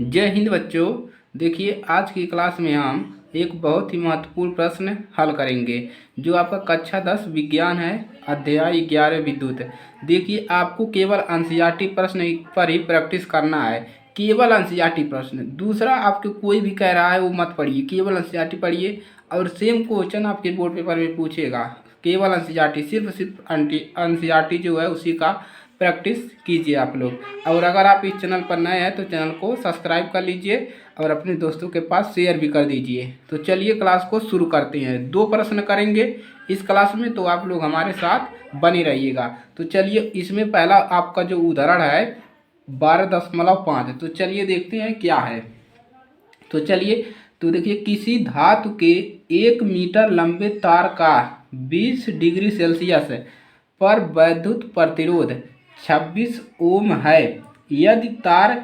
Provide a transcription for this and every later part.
जय हिंद बच्चों। देखिए, आज की क्लास में हम एक बहुत ही महत्वपूर्ण प्रश्न हल करेंगे जो आपका कक्षा 10 विज्ञान है, अध्याय 11 विद्युत। देखिए, आपको केवल एनसीईआरटी प्रश्न पर ही प्रैक्टिस करना है, केवल एनसीईआरटी प्रश्न। दूसरा आपको कोई भी कह रहा है वो मत पढ़िए, केवल एनसीईआरटी पढ़िए और सेम क्वेश्चन आपके बोर्ड पेपर में पूछेगा। केवल एनसीईआरटी, सिर्फ एनसीईआरटी जो है उसी का प्रैक्टिस कीजिए आप लोग। और अगर आप इस चैनल पर नए हैं तो चैनल को सब्सक्राइब कर लीजिए और अपने दोस्तों के पास शेयर भी कर दीजिए। तो चलिए क्लास को शुरू करते हैं। 2 प्रश्न करेंगे इस क्लास में, तो आप लोग हमारे साथ बने रहिएगा। तो चलिए, इसमें पहला आपका जो उदाहरण है 12.5। तो चलिए देखते हैं क्या है। तो चलिए, तो देखिए, किसी धातु के 1 मीटर लंबे तार का 20 डिग्री सेल्सियस पर वैद्युत प्रतिरोध 26 ओम है। यदि तार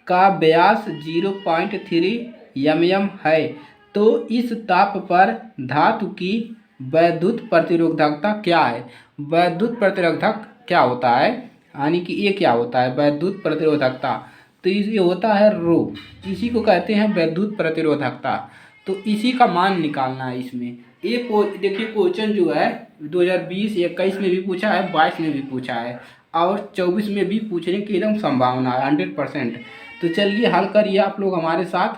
का व्यास 0.3 mm है तो इस ताप पर धातु की वैद्युत प्रतिरोधकता क्या है। वैद्युत प्रतिरोधक क्या होता है, यानी कि ये क्या होता है वैद्युत प्रतिरोधकता। तो ये होता है रो, इसी को कहते हैं वैद्युत प्रतिरोधकता। तो इसी का मान निकालना है इसमें। ये देखिए, क्वेश्चन जो है 2020, 21 में भी पूछा है, 22 में भी पूछा है और 24 में भी पूछने की एकदम संभावना है 100%। तो चलिए हल करिए आप लोग हमारे साथ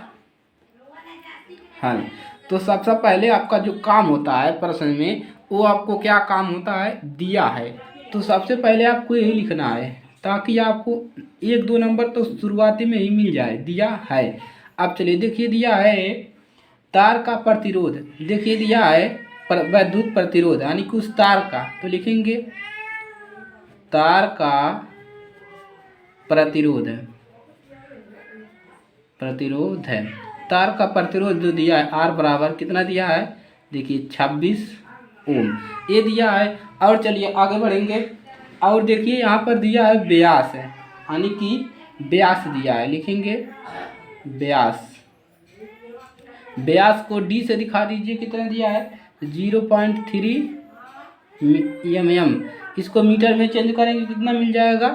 हल। तो सबसे पहले आपका जो काम होता है प्रश्न में, वो आपको क्या काम होता है, दिया है। तो सबसे पहले आपको यही लिखना है ताकि आपको 1-2 नंबर तो शुरुआती में ही मिल जाए। दिया है। अब चलिए देखिए, दिया है तार का प्रतिरोध। देखिए दिया है वैद्युत प्रतिरोध, यानी कि उस तार का, तो लिखेंगे तार का प्रतिरोध है। तार का प्रतिरोध जो दिया है R बराबर कितना दिया है, देखिए 26 ओम ये दिया है। और चलिए आगे बढ़ेंगे। और देखिए यहाँ पर दिया है व्यास है, यानी कि व्यास दिया है, लिखेंगे व्यास। व्यास को D से दिखा दीजिए, कितना दिया है 0.3 mm। इसको मीटर में चेंज करेंगे कितना मिल जाएगा,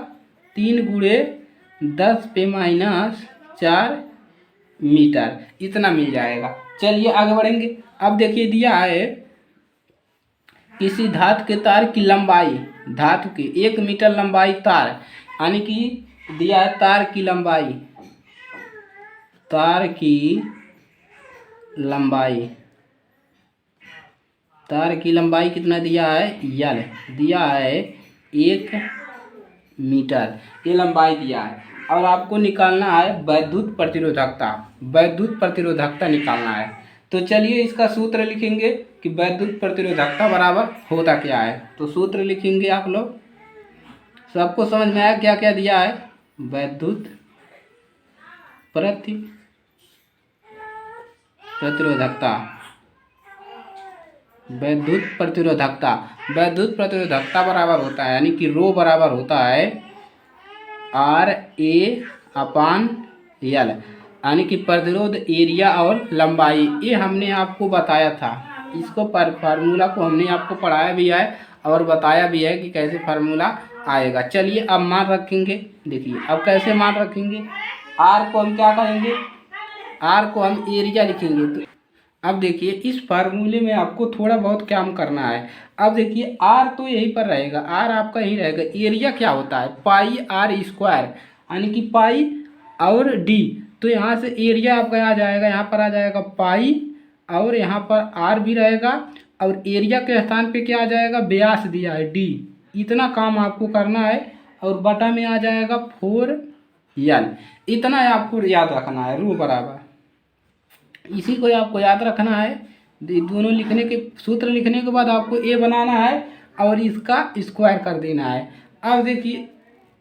3 × 10⁻⁴ मीटर, इतना मिल जाएगा। चलिए आगे बढ़ेंगे। अब देखिए दिया है किसी धातु के तार की लंबाई, धातु के 1 मीटर लंबाई तार, यानी कि दिया है तार की लंबाई, तार की लंबाई कितना दिया है, यल दिया है 1 मीटर, ये लंबाई दिया है। और आपको निकालना है वैद्युत प्रतिरोधकता निकालना है। तो चलिए इसका सूत्र लिखेंगे कि वैद्युत प्रतिरोधकता बराबर होता क्या है। तो सूत्र लिखेंगे आप लोग, सबको समझ में आया क्या क्या दिया है। वैद्युत प्रतिरोधकता बराबर होता है, यानी कि रो बराबर होता है RA/L, यानी कि प्रतिरोध एरिया और लंबाई। ये हमने आपको बताया था, इसको फार्मूला को हमने आपको पढ़ाया भी है और बताया भी है कि कैसे फार्मूला आएगा। चलिए अब मान रखेंगे। देखिए अब कैसे मान रखेंगे, R को हम क्या करेंगे, R को हम एरिया लिखेंगे। तो अब देखिए इस फार्मूले में आपको थोड़ा बहुत काम करना है। अब देखिए R तो यहीं पर रहेगा, R आपका यहीं रहेगा। एरिया क्या होता है, πr², यानी कि पाई और D। तो यहाँ से एरिया आपका आ जाएगा, यहाँ पर आ जाएगा पाई और यहाँ पर R भी रहेगा और एरिया के स्थान पे क्या आ जाएगा, व्यास दिया है D। इतना काम आपको करना है और बटा में आ जाएगा 4L। इतना आपको याद रखना है, रू बराबर, इसी को आपको याद रखना है। दोनों लिखने के सूत्र लिखने के बाद आपको ए बनाना है और इसका स्क्वायर कर देना है। अब देखिए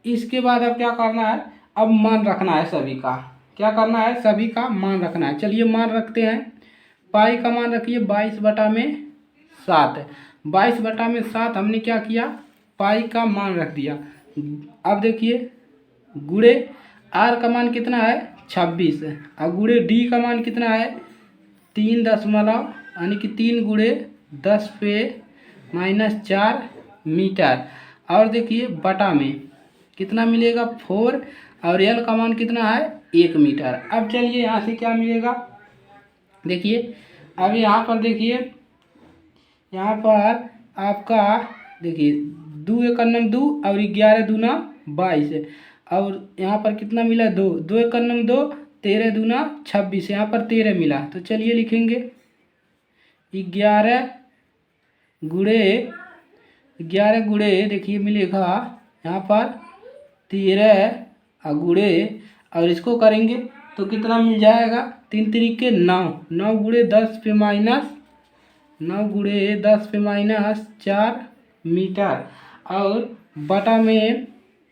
इसके बाद अब क्या करना है, अब मान रखना है सभी का। क्या करना है, सभी का मान रखना है। चलिए मान रखते हैं। पाई का मान रखिए 22/7। 22/7 हमने क्या किया, पाई का मान रख दिया। अब देखिए गुणे R का मान कितना है 26 और गुणे D का मान कितना है 3 दशमलव, यानी कि 3 × 10⁻⁴ मीटर। और देखिए बटा में कितना मिलेगा 4 और L का मान कितना है 1 मीटर। अब चलिए यहाँ से क्या मिलेगा, देखिए अब यहाँ पर देखिए, यहाँ पर आपका देखिए 2 एक नम 2 और 11 दूना 22, और यहाँ पर कितना मिला 2, 2 एक नम 2, 13 दूना 26, यहाँ पर 13 मिला। तो चलिए लिखेंगे 11 गुणे 11 गुणे देखिए मिलेगा यहाँ पर 13 गुणे, और इसको करेंगे तो कितना मिल जाएगा, 3 तरीके 9, 9 गुणे 10 पे माइनस 9 गुणे 10 पे माइनस 4 मीटर, और बटा में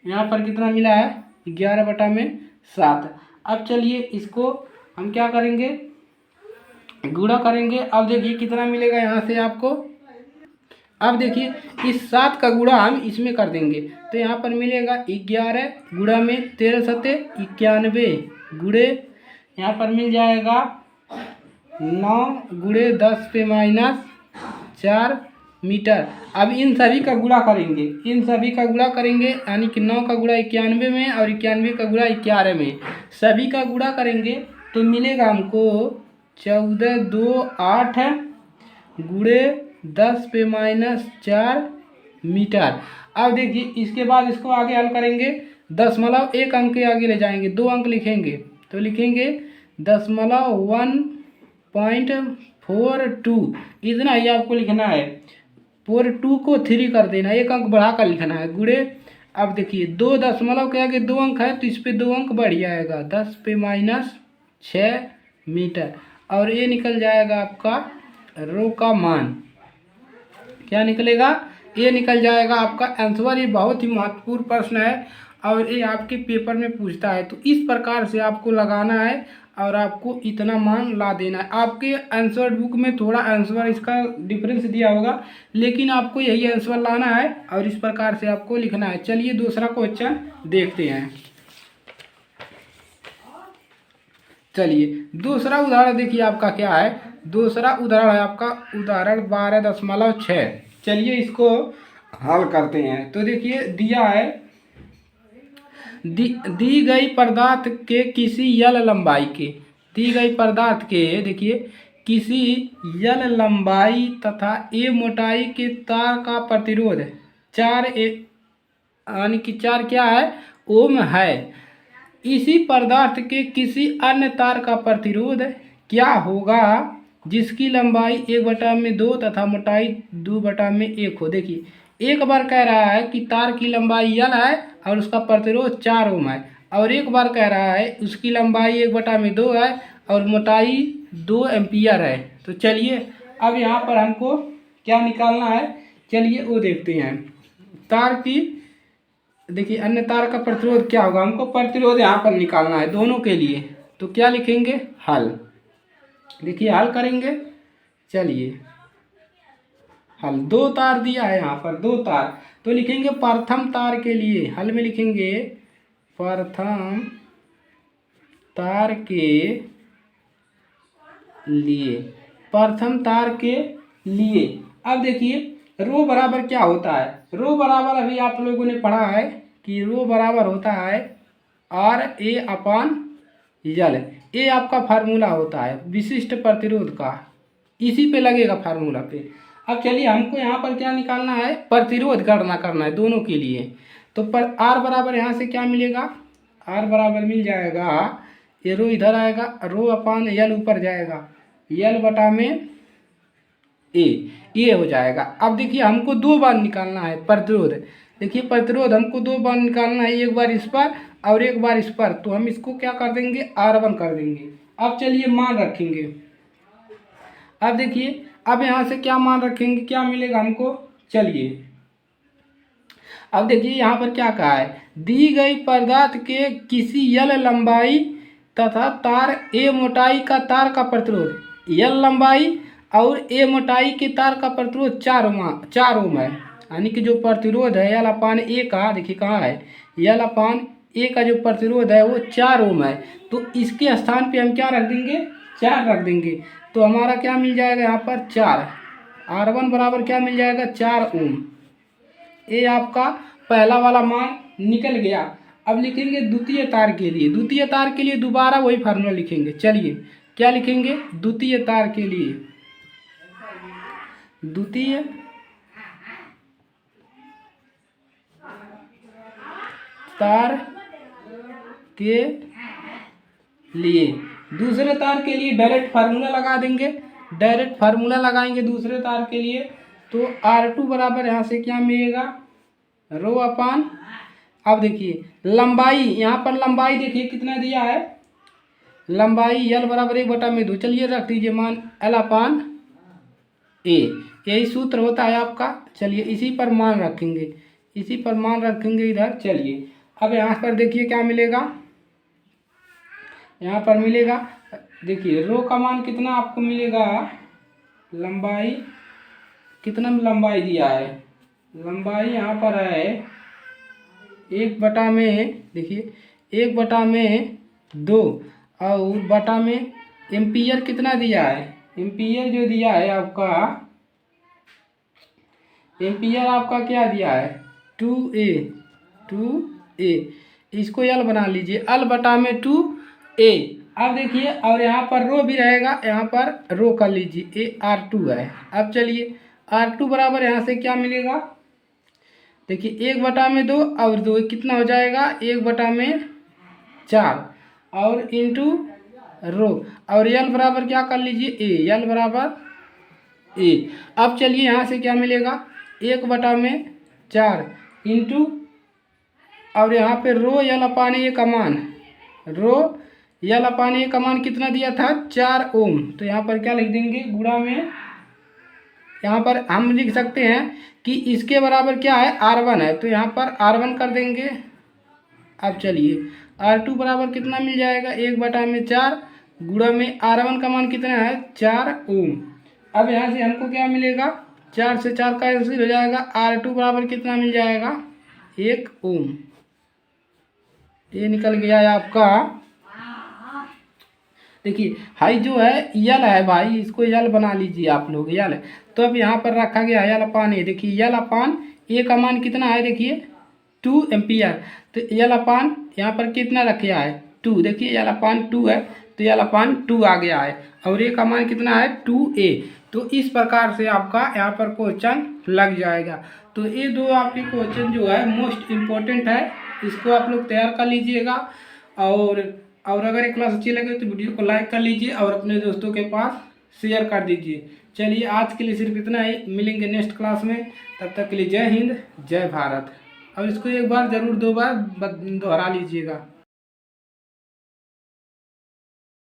यहाँ पर कितना मिला है 11 बटा में 7। अब चलिए इसको हम क्या करेंगे, गुणा करेंगे। अब देखिए कितना मिलेगा यहाँ से आपको, अब देखिए इस 7 का गुणा हम इसमें कर देंगे तो यहाँ पर मिलेगा 11 गुणा में 13 सत्ते 91 गुणे, यहाँ पर मिल जाएगा 9 गुणे 10 पे माइनस 4 मीटर। अब इन सभी का गुणा करेंगे, इन सभी का गुणा करेंगे यानी कि 9 का गुणा 91 में और 91 का गुणा 11 में, सभी का गुणा करेंगे तो मिलेगा हमको 14 2 8 गुणे 10 पे माइनस 4 मीटर। अब देखिए इसके बाद इसको आगे हल करेंगे, 1 अंक के आगे ले जाएंगे, 2 अंक लिखेंगे तो लिखेंगे 1.42, इतना ही आपको लिखना है। 42 को 3 कर देना, 1 अंक बढ़ा कर लिखना है गुणे। अब देखिए 2 दशमलव के आगे 2 अंक है तो इस पे 2 अंक बढ़ जाएगा, 10 पे माइनस 6 मीटर, और ये निकल जाएगा आपका रो का मान, क्या निकलेगा, ये निकल जाएगा आपका आंसर। ये बहुत ही महत्वपूर्ण प्रश्न है और ये आपके पेपर में पूछता है, तो इस प्रकार से आपको लगाना है और आपको इतना मान ला देना है। आपके आंसर बुक में थोड़ा आंसर इसका डिफरेंस दिया होगा, लेकिन आपको यही आंसर लाना है और इस प्रकार से आपको लिखना है। चलिए दूसरा क्वेश्चन देखते हैं। चलिए दूसरा उदाहरण देखिए आपका क्या है, दूसरा उदाहरण है आपका उदाहरण 12.6। चलिए इसको हल करते हैं। तो देखिए दिया है, दी गई पदार्थ के किसी यल लंबाई के, दी गई पदार्थ के देखिए किसी यल लंबाई तथा ए मोटाई के तार का प्रतिरोध 4 यानी कि 4 क्या है ओम है। इसी पदार्थ के किसी अन्य तार का प्रतिरोध क्या होगा जिसकी लंबाई 1/2 तथा मोटाई 2/1 हो। देखिए एक बार कह रहा है कि तार की लंबाई यल है और उसका प्रतिरोध 4 ओम है, और एक बार कह रहा है उसकी लंबाई 1/2 है और मोटाई 2 एम्पियर है। तो चलिए अब यहाँ पर हमको क्या निकालना है, चलिए वो देखते हैं। तार की देखिए अन्य तार का प्रतिरोध क्या होगा, हमको प्रतिरोध यहाँ पर निकालना है दोनों के लिए। तो क्या लिखेंगे, हल। देखिए हल करेंगे, चलिए हल। 2 तार दिया है यहाँ पर, 2 तार, तो लिखेंगे प्रथम तार के लिए, हल में लिखेंगे प्रथम तार के लिए, प्रथम तार के लिए। अब देखिए रो बराबर क्या होता है, रो बराबर अभी आप लोगों ने पढ़ा है कि रो बराबर होता है RA/यल। ये आपका फार्मूला होता है विशिष्ट प्रतिरोध का, इसी पे लगेगा फार्मूला पे। अब चलिए हमको यहाँ पर क्या निकालना है, प्रतिरोध गणना करना है दोनों के लिए। तो पर R बराबर यहाँ से क्या मिलेगा, R बराबर मिल जाएगा, ये रो इधर आएगा, रो/यल ऊपर जाएगा, यल बटा में ये हो जाएगा। अब देखिए हमको 2 बार निकालना है प्रतिरोध। देखिए प्रतिरोध हमको 2 बार निकालना है, एक बार इस पर और एक बार इस पर, तो हम इसको क्या कर देंगे R1 कर देंगे। अब चलिए मान रखेंगे, अब देखिए अब यहाँ से क्या मान रखेंगे, क्या मिलेगा हमको, चलिए अब देखिए यहाँ पर क्या कहा है, दी गई पदार्थ के किसी यल लंबाई तथा तार ए मोटाई का तार का प्रतिरोध, यल लंबाई और ए मोटाई के तार का प्रतिरोध 4 ओम है, यानी कि जो प्रतिरोध है यल/ए का, देखिए कहाँ है, यल/ए का जो प्रतिरोध है वो 4 ओम है। तो इसके स्थान पे हम क्या रख देंगे, 4 रख देंगे, तो हमारा क्या मिल जाएगा यहाँ पर 4, R1 बराबर क्या मिल जाएगा 4 ओम। ये आपका पहला वाला मान निकल गया। अब लिखेंगे द्वितीय तार के लिए, द्वितीय तार के लिए दोबारा वही फार्मूला लिखेंगे। चलिए क्या लिखेंगे, द्वितीय तार के लिए, द्वितीय तार के लिए, दूसरे तार के लिए डायरेक्ट फार्मूला लगा देंगे, डायरेक्ट फार्मूला लगाएंगे दूसरे तार के लिए। तो R2 बराबर यहाँ से क्या मिलेगा, रो अपान, अब देखिए लंबाई, यहाँ पर लंबाई देखिए कितना दिया है, लंबाई L बराबर 1/2। चलिए रख दीजिए मान L अपान A, यही सूत्र होता है आपका। चलिए इसी पर मान रखेंगे, इसी पर मान रखेंगे इधर। चलिए अब यहाँ पर देखिए क्या मिलेगा, यहाँ पर मिलेगा देखिए रो का मान कितना आपको मिलेगा, लंबाई कितना लंबाई दिया है, लंबाई यहाँ पर है 1 में, देखिए 1/2 और बटा में एम्पियर कितना दिया है, एम्पियर जो दिया है आपका, एम्पियर आपका क्या दिया है 2A, 2A, इसको L बना लीजिए, L/2A। अब देखिए और यहाँ पर रो भी रहेगा, यहाँ पर रो कर लीजिए, ये R2 है। अब चलिए R2 बराबर यहाँ से क्या मिलेगा, देखिए 1/2 और 2 कितना हो जाएगा, 1/4 और इंटू रो, और L बराबर क्या कर लीजिए A, L बराबर A। अब चलिए यहाँ से क्या मिलेगा, 1/4 इंटू, और यहाँ पे रो L अपान A का मान, रो L अपान A का मान कितना दिया था 4 ओम। तो यहाँ पर क्या लिख देंगे, गुणा में, यहाँ पर हम लिख सकते हैं कि इसके बराबर क्या है R1 है, तो यहाँ पर R1 कर देंगे। अब चलिए R2 बराबर कितना मिल जाएगा, 1/4 गुणा में R1 का मान कितना है 4 ओम। अब यहाँ से हमको क्या मिलेगा, 4 से 4 कैंसिल हो जाएगा, R2 बराबर कितना मिल जाएगा 1 ओम। ये निकल गया है आपका। देखिए हाई जो है यल है भाई, इसको यल बना लीजिए आप लोग, यल है। तो अब यहाँ पर रखा गया है L अपान A, देखिए L अपान A का मान कितना है, देखिए 2 एम्पियर। तो L अपान यहाँ पर कितना रखा है 2, देखिए L अपान 2 है, तो L अपान 2 आ गया है, और A का मान कितना है 2A। तो इस प्रकार से आपका यहाँ पर क्वेश्चन लग जाएगा। तो ये दो आपके क्वेश्चन जो है मोस्ट इम्पोर्टेंट है, इसको आप लोग तैयार कर लीजिएगा। और अगर ये क्लास अच्छी लगे तो वीडियो को लाइक कर लीजिए और अपने दोस्तों के पास शेयर कर दीजिए। चलिए आज के लिए सिर्फ इतना ही, मिलेंगे नेक्स्ट क्लास में, तब तक के लिए जय हिंद जय भारत। और इसको एक बार ज़रूर 2 बार दोहरा लीजिएगा।